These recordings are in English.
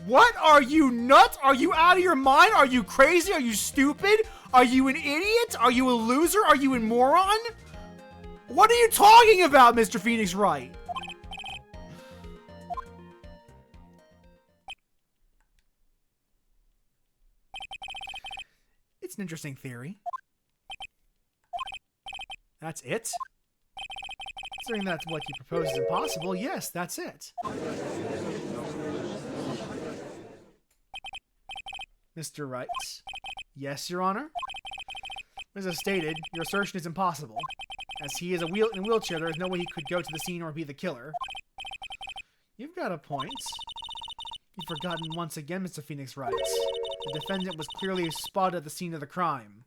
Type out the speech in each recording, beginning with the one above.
What? Are you nuts? Are you out of your mind? Are you crazy? Are you stupid? Are you an idiot? Are you a loser? Are you a moron? What are you talking about, Mr. Phoenix Wright? It's an interesting theory. That's it? Considering that's what you propose is impossible, yes, that's it. Mr. Wright. Yes, Your Honor? As I stated, your assertion is impossible. As he is in a wheelchair, there is no way he could go to the scene or be the killer. You've got a point. You've forgotten once again, Mr. Phoenix Wright. The defendant was clearly spotted at the scene of the crime.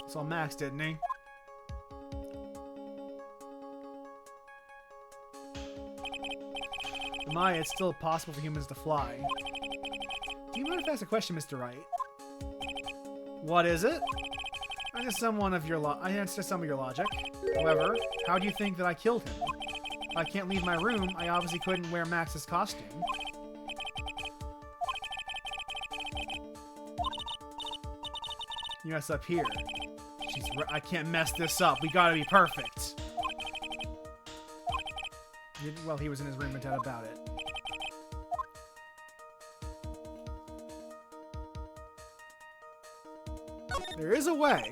Saw Max, didn't he? My, it's still possible for humans to fly. Do you mind if I ask a question, Mr. Wright? What is it? I answer some of your logic. However, how do you think that I killed him? If I can't leave my room, I obviously couldn't wear Max's costume. You mess up here. I can't mess this up. We gotta be perfect. Well, he was in his room and doubt about it. There is a way.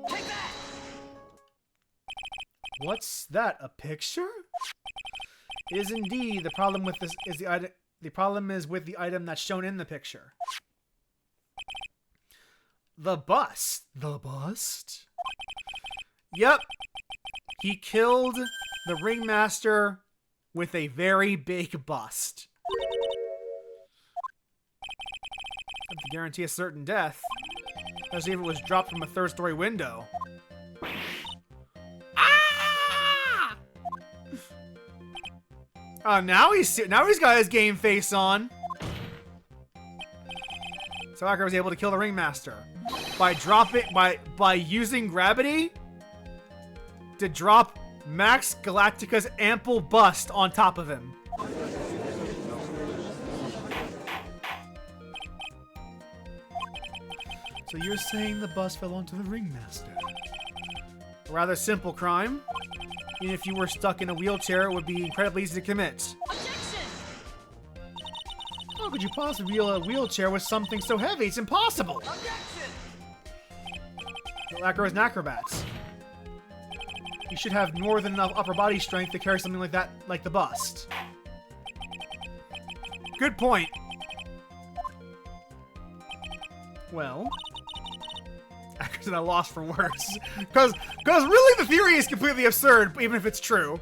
Take that! What's that? A picture? It is indeed. The problem with this is the item. The problem is with the item that's shown in the picture. The bust. The bust? Yep. He killed the ringmaster with a very big bust. To guarantee a certain death, especially if it was dropped from a third-story window. Ah! Oh, now he's got his game face on. So Acro was able to kill the ringmaster by using gravity to drop Max Galactica's ample bust on top of him. So you're saying the bust fell onto the ringmaster? A rather simple crime. Even if you were stuck in a wheelchair, it would be incredibly easy to commit. Objection! How could you possibly wheel a wheelchair with something so heavy? It's impossible! Objection! Well, Acro is an acrobat. You should have more than enough upper body strength to carry something like that, like the bust. Good point. Well, Acro's at a loss for words. Because really the theory is completely absurd, even if it's true.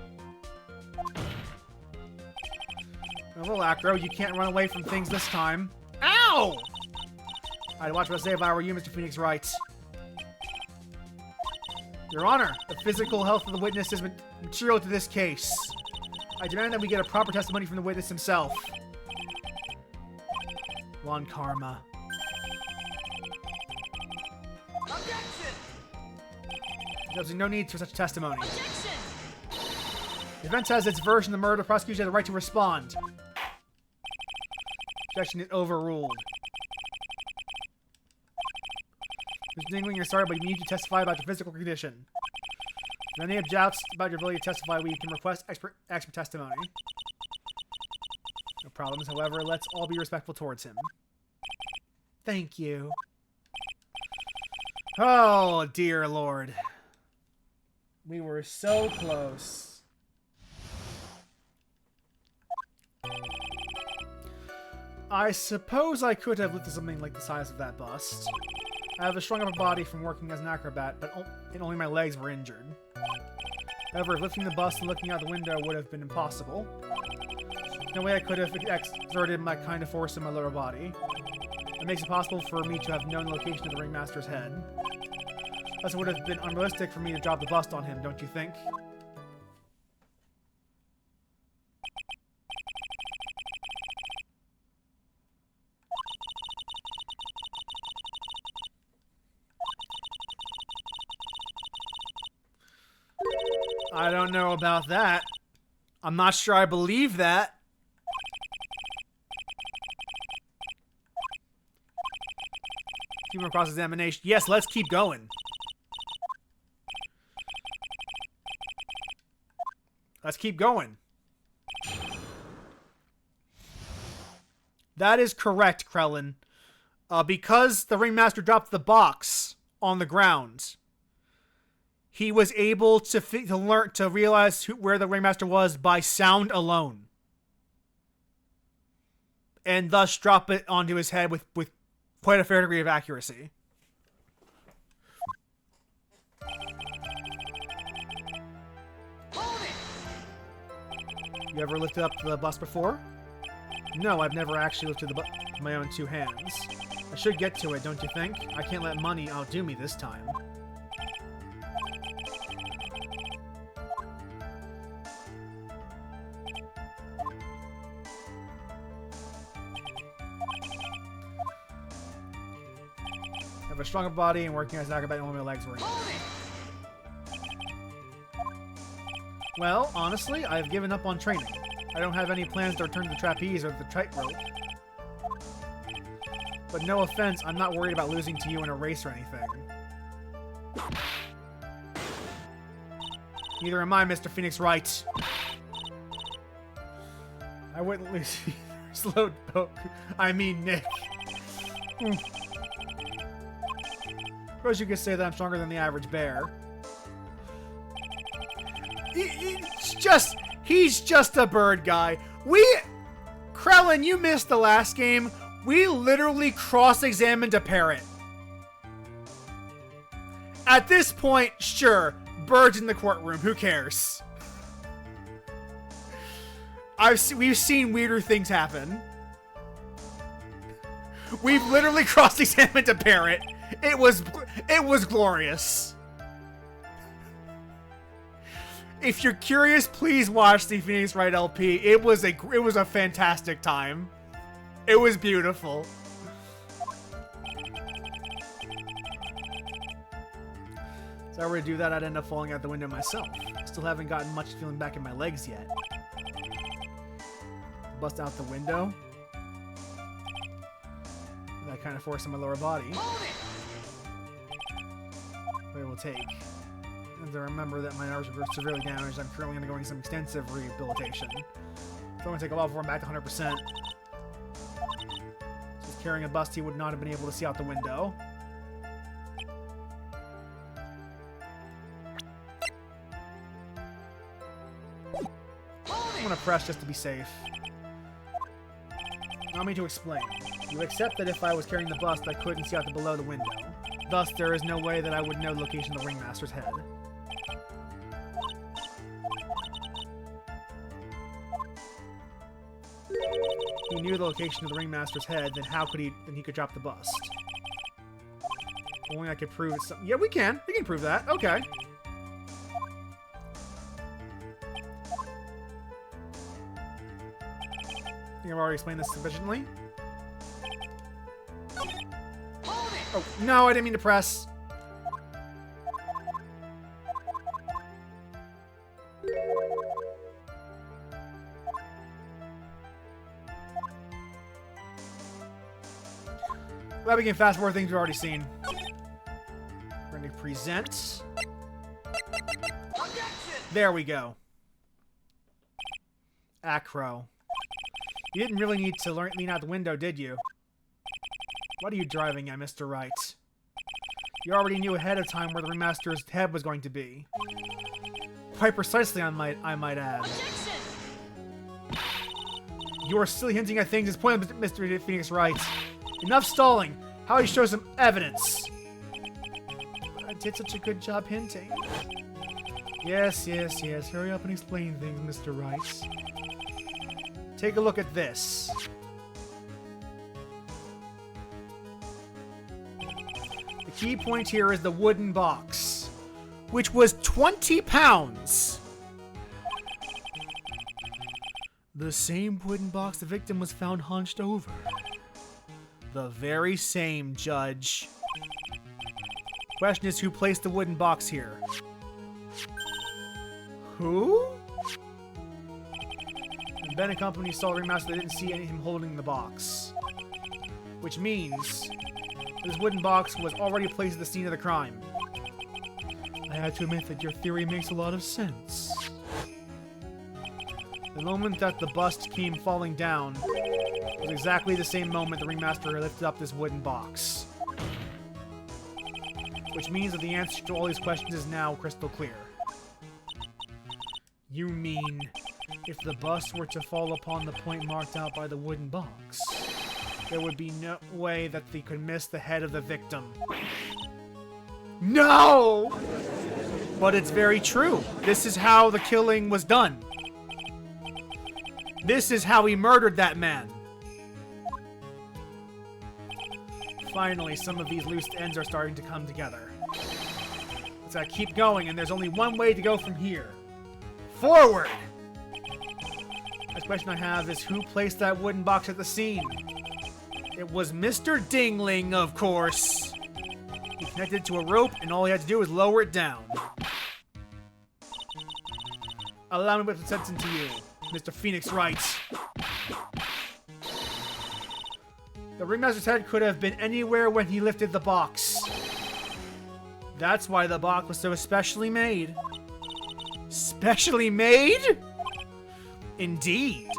Well, Acro, you can't run away from things this time. Ow! I'd watch what I say if I were you, Mr. Phoenix Wright. Your Honor, the physical health of the witness is material to this case. I demand that we get a proper testimony from the witness himself. Ron Karma. Objection! There's no need for such testimony. Objection! The defense has its version of the murder. The prosecution has the right to respond. Objection is overruled. Mr. Dingling, you're sorry, but you need to testify about your physical condition. If any objects about your ability to testify, we can request expert testimony. No problems, however, let's all be respectful towards him. Thank you. Oh, dear Lord. We were so close. I suppose I could have lifted something like the size of that bust. I have a strong upper body from working as an acrobat, but only my legs were injured. However, lifting the bust and looking out the window would have been impossible. No way I could have exerted my kind of force in my lower body. It makes it possible for me to have known the location of the ringmaster's head. Thus, it would have been unrealistic for me to drop the bust on him, don't you think? I don't know about that. I'm not sure I believe that. Keep him cross-examination. Yes, let's keep going. Let's keep going. That is correct, Krellin. Because the ringmaster dropped the box on the ground, he was able to realize where the ringmaster was by sound alone, and thus drop it onto his head with quite a fair degree of accuracy. You ever lifted up the bus before? No, I've never actually lifted the bus with my own 2 hands. I should get to it, don't you think? I can't let money outdo me this time. I have a stronger body and working as an acrobat, only my legs were in. Well, honestly, I've given up on training. I don't have any plans to return to the trapeze or the tightrope. But no offense, I'm not worried about losing to you in a race or anything. Neither am I, Mr. Phoenix Wright. I wouldn't lose either. Slowpoke. I mean Nick. Suppose you could say that I'm stronger than the average bear. He's just a bird guy. Krellin, you missed the last game. We literally cross-examined a parrot. At this point, sure, birds in the courtroom, who cares? We've seen weirder things happen. We've literally cross-examined a parrot. It was glorious. If you're curious, please watch the Phoenix Wright LP. It was a fantastic time. It was beautiful. If I were to do that, I'd end up falling out the window myself. Still haven't gotten much feeling back in my legs yet. Bust out the window. That kind of force on my lower body. But it will take. And to remember that my nerves are severely damaged, I'm currently undergoing some extensive rehabilitation. It's going to take a while before I'm back to 100%. Just carrying a bust he would not have been able to see out the window. I'm going to press just to be safe. Allow me to explain. You accept that if I was carrying the bust, I couldn't see out the below the window. Thus, there is no way that I would know the location of the ringmaster's head. He knew the location of the ringmaster's head, then how could he drop the bust? Only I could prove it. Yeah, we can. We can prove that. Okay. I think I've already explained this sufficiently. Oh, no, I didn't mean to press. Glad we can fast forward things we've already seen. We're going to present. There we go. Acro. You didn't really need to lean out the window, did you? What are you driving at, Mr. Wright? You already knew ahead of time where the ringmaster's head was going to be. Quite precisely, I might add. Objection! You are silly hinting at things. It's pointless, Mr. Phoenix Wright. Enough stalling. How do you show some evidence? I did such a good job hinting. Yes. Hurry up and explain things, Mr. Wright. Take a look at this. The key point here is the wooden box, which was 20 pounds. The same wooden box the victim was found hunched over. The very same, Judge. Question is, who placed the wooden box here? Who? And Ben and company saw the ringmaster. They didn't see him holding the box. Which means this wooden box was already placed at the scene of the crime. I had to admit that your theory makes a lot of sense. The moment that the bust came falling down was exactly the same moment the ringmaster lifted up this wooden box. Which means that the answer to all these questions is now crystal clear. You mean, if the bust were to fall upon the point marked out by the wooden box, there would be no way that they could miss the head of the victim. No! But it's very true. This is how the killing was done. This is how he murdered that man. Finally, some of these loose ends are starting to come together. Let's keep going, and there's only one way to go from here. Forward! The question I have is, who placed that wooden box at the scene? It was Mr. Dingling, of course. He connected it to a rope, and all he had to do was lower it down. Allow me to put the sense into you, Mr. Phoenix Wright. The ringmaster's head could have been anywhere when he lifted the box. That's why the box was so specially made. Specially made? Indeed.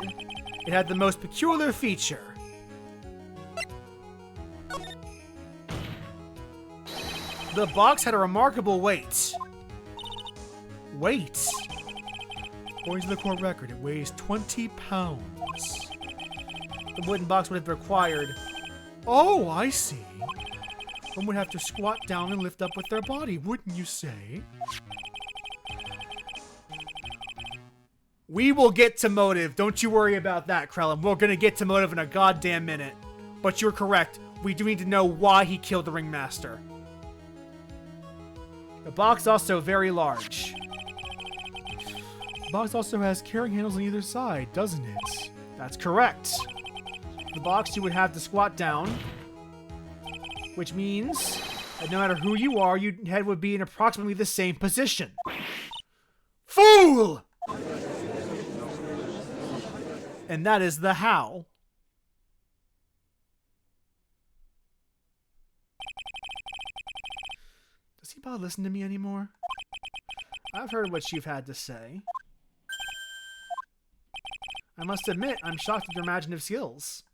It had the most peculiar feature. The box had a remarkable weight. Weight? According to the court record, it weighs 20 pounds. The wooden box would have required... Oh, I see. One would have to squat down and lift up with their body, wouldn't you say? We will get to motive. Don't you worry about that, Krellin. We're gonna get to motive in a goddamn minute. But you're correct. We do need to know why he killed the ringmaster. The box also very large. The box also has carrying handles on either side, doesn't it? That's correct. The box you would have to squat down, which means that no matter who you are, your head would be in approximately the same position. Fool! And that is the how. Does he bother listen to me anymore? I've heard what you've had to say. I must admit, I'm shocked at your imaginative skills.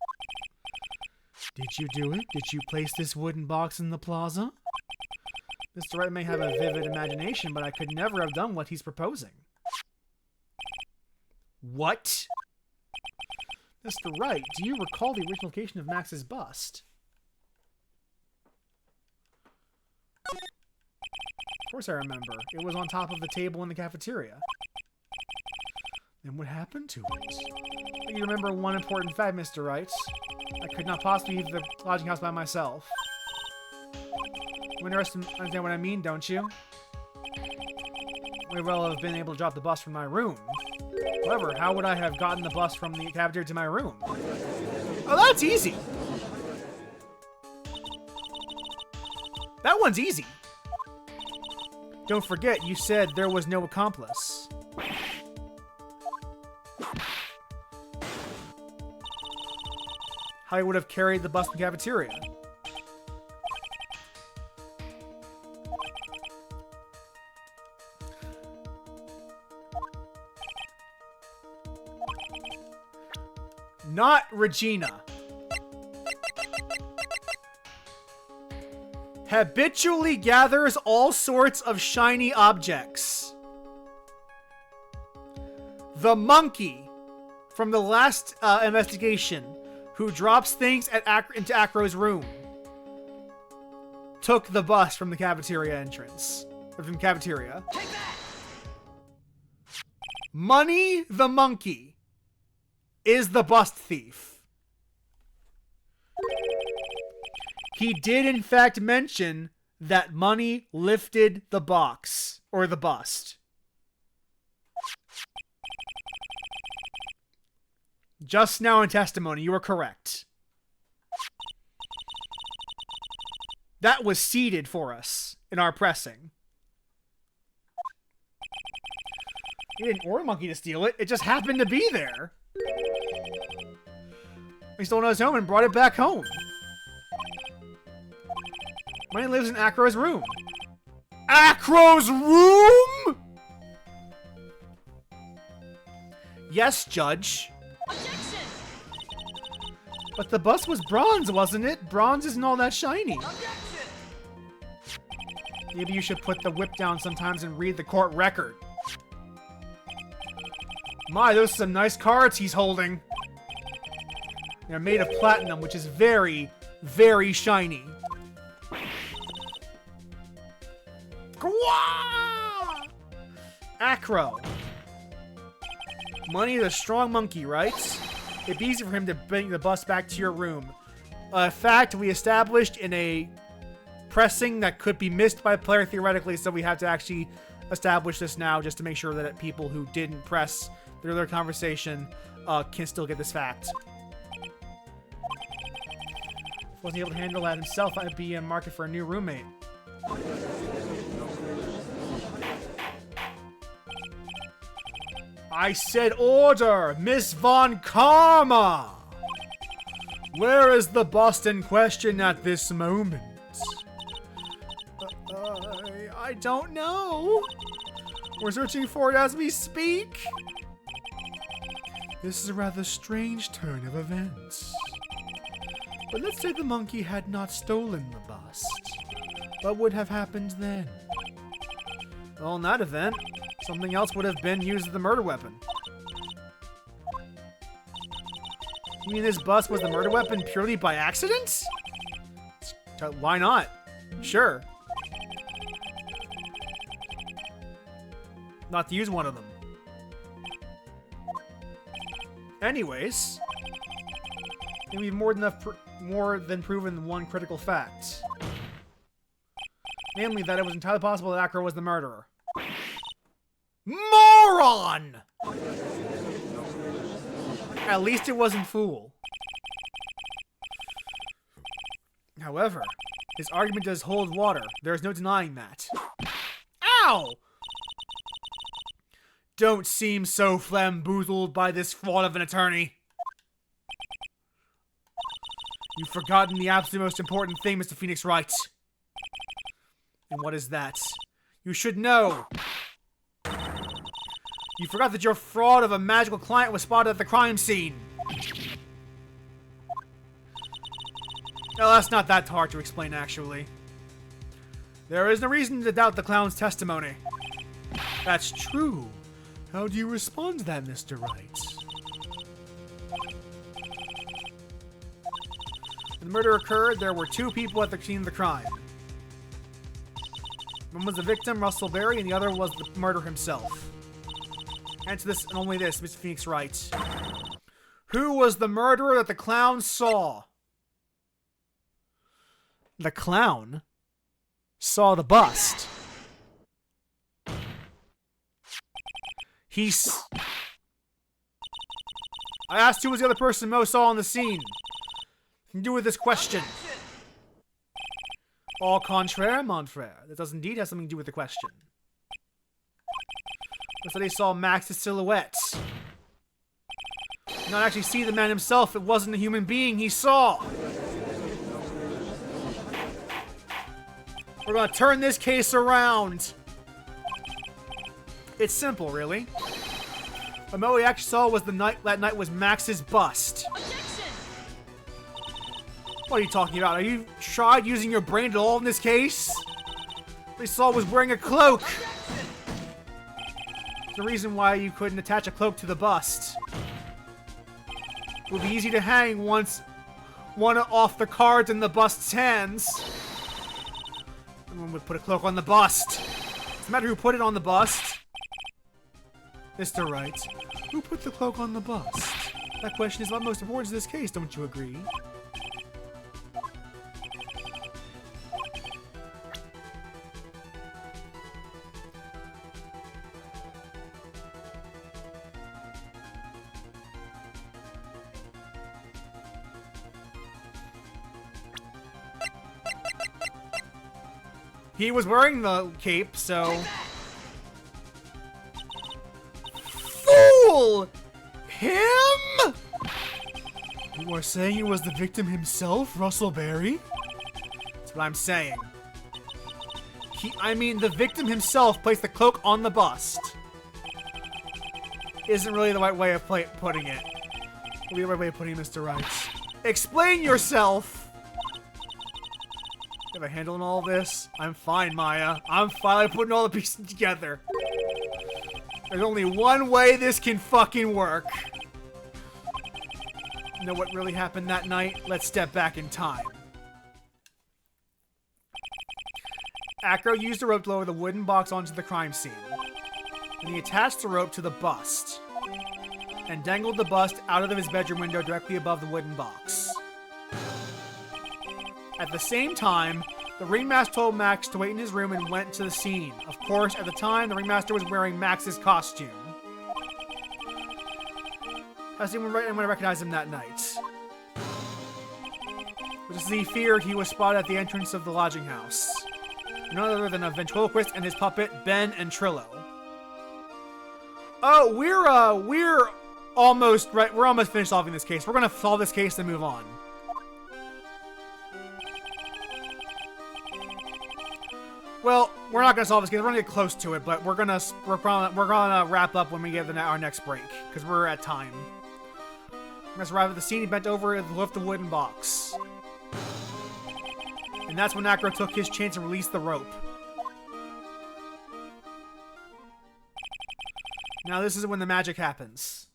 Did you do it? Did you place this wooden box in the plaza? Mr. Wright may have a vivid imagination, but I could never have done what he's proposing. What? Mr. Wright, do you recall the original location of Max's bust? Of course I remember. It was on top of the table in the cafeteria. Then what happened to it? You remember one important fact, Mr. Wright. I could not possibly leave the lodging house by myself. You understand what I mean, don't you? We well have been able to drop the bus from my room. However, how would I have gotten the bus from the cafeteria to my room? Oh, that's easy. That one's easy. Don't forget, you said there was no accomplice. How you would have carried the bus to the cafeteria? Not Regina. Habitually gathers all sorts of shiny objects. The monkey from the last investigation who drops things into Acro's room took the bus from the cafeteria entrance. Or from the cafeteria. Take that! Money the monkey is the bust thief. He did in fact mention that Money lifted the box, or the bust. Just now in testimony, you were correct. That was seeded for us in our pressing. He didn't order the monkey to steal it. It just happened to be there. He stole it on his home and brought it back home. Money lives in Acro's room. Acro's room? Yes, Judge. Objection! But the bus was bronze, wasn't it? Bronze isn't all that shiny. Objection! Maybe you should put the whip down sometimes and read the court record. My, those are some nice cards he's holding. They're made of platinum, which is very, very shiny. Gwa! Acro. Money is a strong monkey, right? It'd be easy for him to bring the bus back to your room. A fact we established in a pressing that could be missed by a player theoretically, so we have to actually establish this now just to make sure that people who didn't press the earlier conversation can still get this fact. If he wasn't able to handle that himself, I'd be in market for a new roommate. I said order, Miss Von Karma! Where is the bust in question at this moment? I don't know. We're searching for it as we speak. This is a rather strange turn of events. But let's say the monkey had not stolen the bust. What would have happened then? Well, in that event, something else would have been used as the murder weapon. You mean this bust was the murder weapon purely by accident? Why not? Sure. Not to use one of them. Anyways, I think we've more than proven one critical fact. Namely, that it was entirely possible that Acro was the murderer. Moron! At least it wasn't Fool. However, his argument does hold water. There is no denying that. Ow! Don't seem so flamboozled by this fraud of an attorney. You've forgotten the absolute most important thing, Mr. Phoenix Wright. And what is that? You should know. You forgot that your fraud of a magical client was spotted at the crime scene. Well, that's not that hard to explain, actually. There is no reason to doubt the clown's testimony. That's true. How do you respond to that, Mr. Wright? When the murder occurred, there were two people at the scene of the crime. One was the victim, Russell Berry, and the other was the murderer himself. Answer this and only this, Mr. Phoenix Wright. Who was the murderer that the clown saw? The clown saw the bust. I asked who was the other person Mo saw on the scene. Can do with this question. Au contraire, mon frère. That does indeed have something to do with the question. I said he saw Max's silhouette. Did not actually see the man himself. It wasn't a human being he saw. We're gonna turn this case around. It's simple, really. What Moe actually saw was that night was Max's bust. Objection! What are you talking about? Are you tried using your brain at all in this case? What he saw was wearing a cloak. The reason why you couldn't attach a cloak to the bust. It would be easy to hang one off the cards in the bust's hands. Someone would put a cloak on the bust. Doesn't matter who put it on the bust. Mr. Wright, who put the cloak on the bust? That question is of utmost importance in this case, don't you agree? He was wearing the cape, so... kill him? You are saying it was the victim himself, Russell Berry? That's what I'm saying. The victim himself placed the cloak on the bust. Isn't really the right way of putting it. What would be the right way of putting it, Mr. Wright? Explain yourself! Have a handle on all this? I'm fine, Maya. I'm finally putting all the pieces together. There's only one way this can fucking work. You know what really happened that night? Let's step back in time. Acro used a rope to lower the wooden box onto the crime scene. And he attached the rope to the bust and dangled the bust out of his bedroom window directly above the wooden box. At the same time, the ringmaster told Max to wait in his room and went to the scene. Of course, at the time, the ringmaster was wearing Max's costume. Has anyone recognized him that night? Just as he feared, he was spotted at the entrance of the lodging house. None other than a ventriloquist and his puppet, Ben and Trillo. Oh, we're almost right. We're almost finished solving this case. We're gonna solve this case and move on. Well, we're not gonna solve this case. We're gonna get close to it, but we're gonna wrap up when we get our next break because we're at time. Let's arrive at the scene. He bent over and lifted the wooden box. And that's when Acro took his chance and released the rope. Now this is when the magic happens.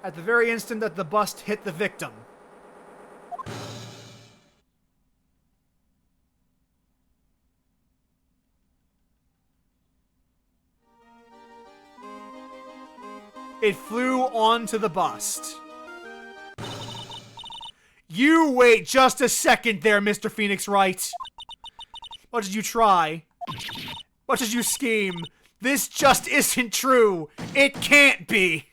At the very instant that the bust hit the victim. It flew onto the bust. You wait just a second there, Mr. Phoenix Wright. What did you try? What did you scheme? This just isn't true. It can't be.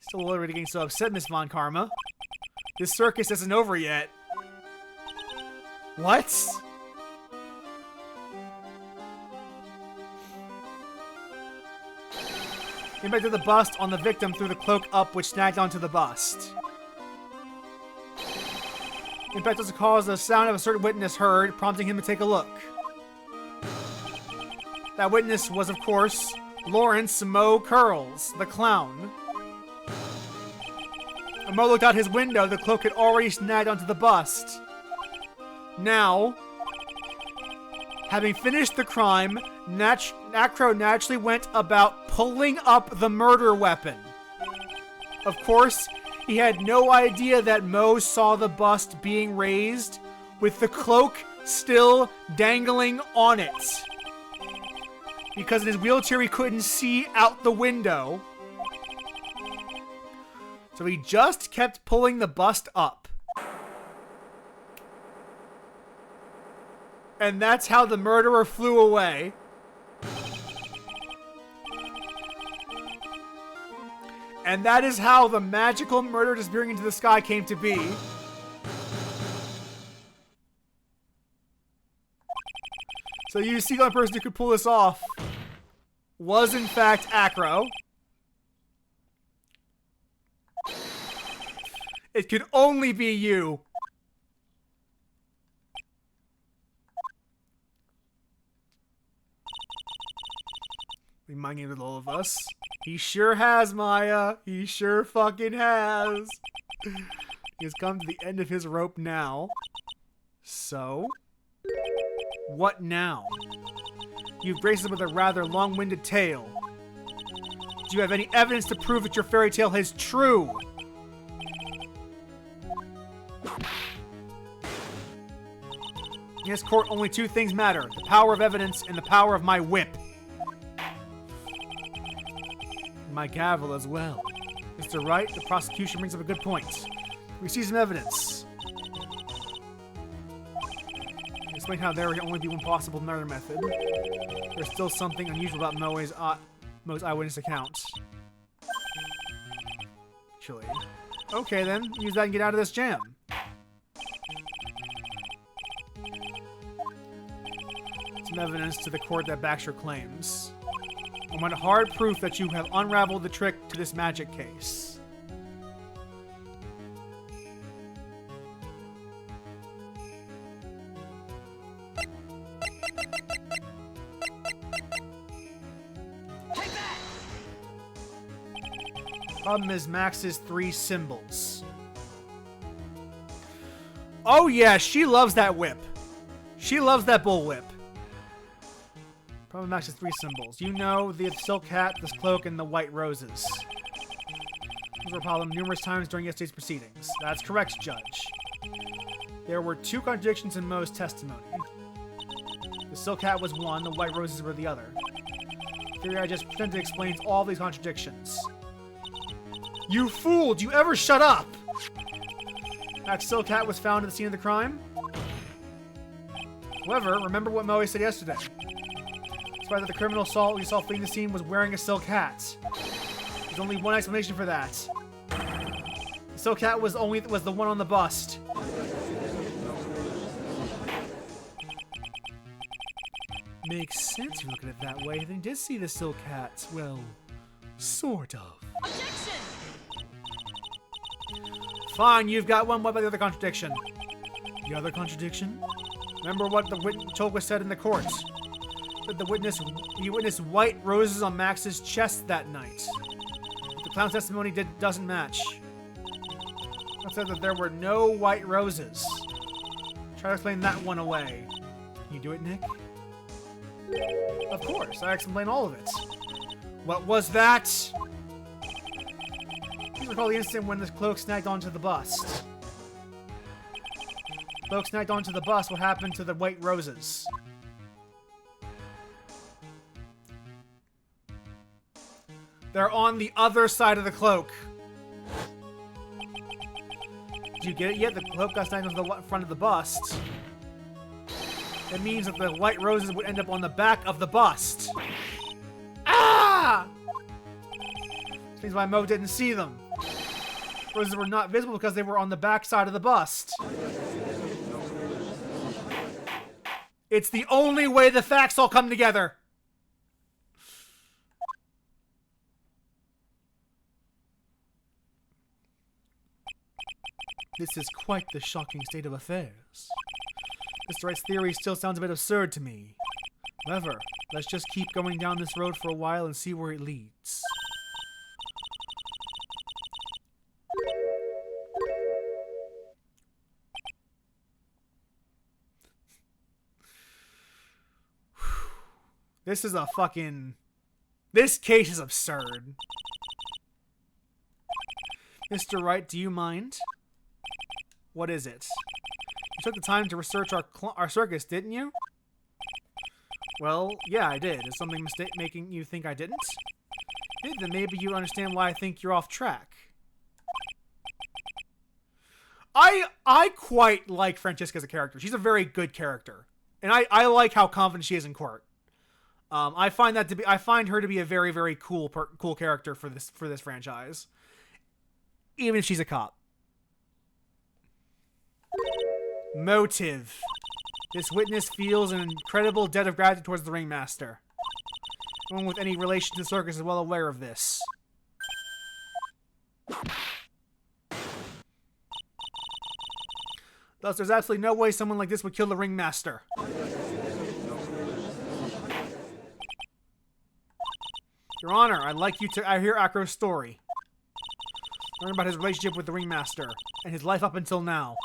Still already getting so upset, Miss Von Karma. This circus isn't over yet. What? He impacted the bust on the victim threw the cloak up, which snagged onto the bust. The impact also caused the sound of a certain witness heard, prompting him to take a look. That witness was, of course, Lawrence Mo Curls, the clown. When Mo looked out his window, the cloak had already snagged onto the bust. Now, having finished the crime, Acro naturally went about pulling up the murder weapon. Of course, he had no idea that Mo saw the bust being raised with the cloak still dangling on it. Because in his wheelchair he couldn't see out the window. So he just kept pulling the bust up. And that's how the murderer flew away. And that is how the magical murder disappearing into the sky came to be. So you see, the only person who could pull this off was in fact Acro. It could only be you. Reminding all of us. He sure has, Maya. He sure fucking has. He has come to the end of his rope now. So, what now? You've graced him with a rather long-winded tale. Do you have any evidence to prove that your fairy tale is true? In this court, only two things matter. The power of evidence and the power of my whip. My gavel as well. Mr. Wright, the prosecution brings up a good point. We see some evidence. Explain how there can only be one possible murder method. There's still something unusual about Moe's eyewitness account. Chilly. Okay then, use that and get out of this jam. some evidence to the court that backs your claims. I want hard proof that you have unraveled the trick to this magic case. Take that! Problem is Max's 3 symbols. Oh yeah, she loves that whip. She loves that bullwhip. Problem Max's 3 symbols. You know, the silk hat, this cloak, and the white roses. Those were a problem numerous times during yesterday's proceedings. That's correct, Judge. There were 2 contradictions in Mo's testimony. The silk hat was one, the white roses were the other. Theory I just pretended explains all these contradictions. You fool! Do you ever shut up? That silk hat was found at the scene of the crime? However, remember what Moe said yesterday. Despite that the criminal we saw fleeing the scene was wearing a silk hat. There's only one explanation for that. The silk hat was the one on the bust. Makes sense if you look at it that way. They did see the silk hats. Well, sort of. Objection! Fine, you've got one. What about the other contradiction? The other contradiction? Remember what the Chokwa said in the court. That he witnessed white roses on Max's chest that night. But the clown's testimony doesn't match. It said that there were no white roses. Try to explain that one away. Can you do it, Nick? Of course, I explain all of it. What was that? Please recall the incident when the cloak snagged onto the bust. Cloak snagged onto the bust. What happened to the white roses? They're on the other side of the cloak. Did you get it yet? The cloak got snagged onto the front of the bust. That means that the white roses would end up on the back of the bust. Ah! This means why Mo didn't see them. Roses were not visible because they were on the back side of the bust. It's the only way the facts all come together. This is quite the shocking state of affairs. Mr. Wright's theory still sounds a bit absurd to me. However, let's just keep going down this road for a while and see where it leads. This is a fucking... This case is absurd. Mr. Wright, do you mind? What is it? You took the time to research our circus, didn't you? Well, yeah, I did. Is something making you think I didn't? Then maybe you understand why I think you're off track. I quite like Francesca as a character. She's a very good character. And I like how confident she is in court. I find her to be a very, very cool character for this franchise. Even if she's a cop. Motive. This witness feels an incredible debt of gratitude towards the ringmaster. No one with any relation to the circus is well aware of this. Thus, there's absolutely no way someone like this would kill the ringmaster. Your Honor, I'd like you to hear Acro's story. Learn about his relationship with the ringmaster and his life up until now.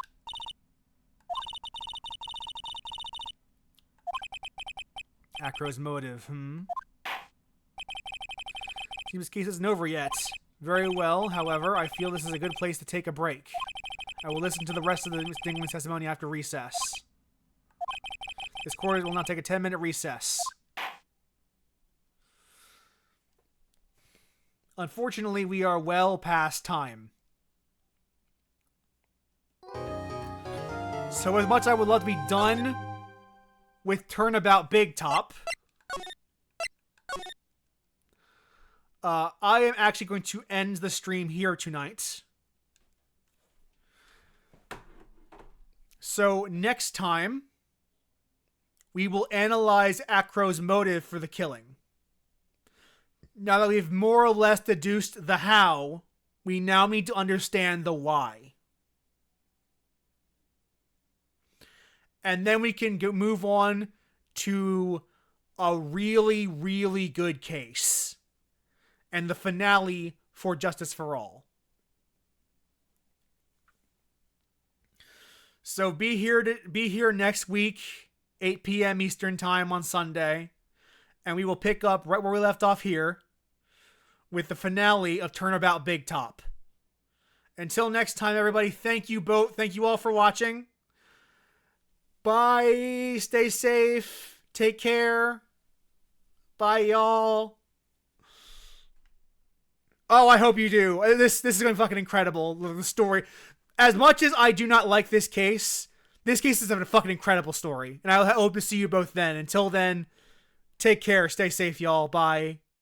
Acro's motive, Seems this case isn't over yet. Very well, however, I feel this is a good place to take a break. I will listen to the rest of the Dingman's testimony after recess. This court will now take a 10-minute recess. Unfortunately, we are well past time. So as much as I would love to be done with Turnabout Big Top, I am actually going to end the stream here tonight. So next time, we will analyze Acro's motive for the killing. Now that we've more or less deduced the how, we now need to understand the why. And then we can move on to a really, really good case. And the finale for Justice for All. So be here next week, 8 p.m. Eastern Time on Sunday. And we will pick up right where we left off here with the finale of Turnabout Big Top. Until next time, everybody, thank you both. Thank you all for watching. Bye. Stay safe. Take care. Bye, y'all. Oh, I hope you do. This is going to be fucking incredible. The story. As much as I do not like this case is a fucking incredible story. And I hope to see you both then. Until then, take care. Stay safe, y'all. Bye.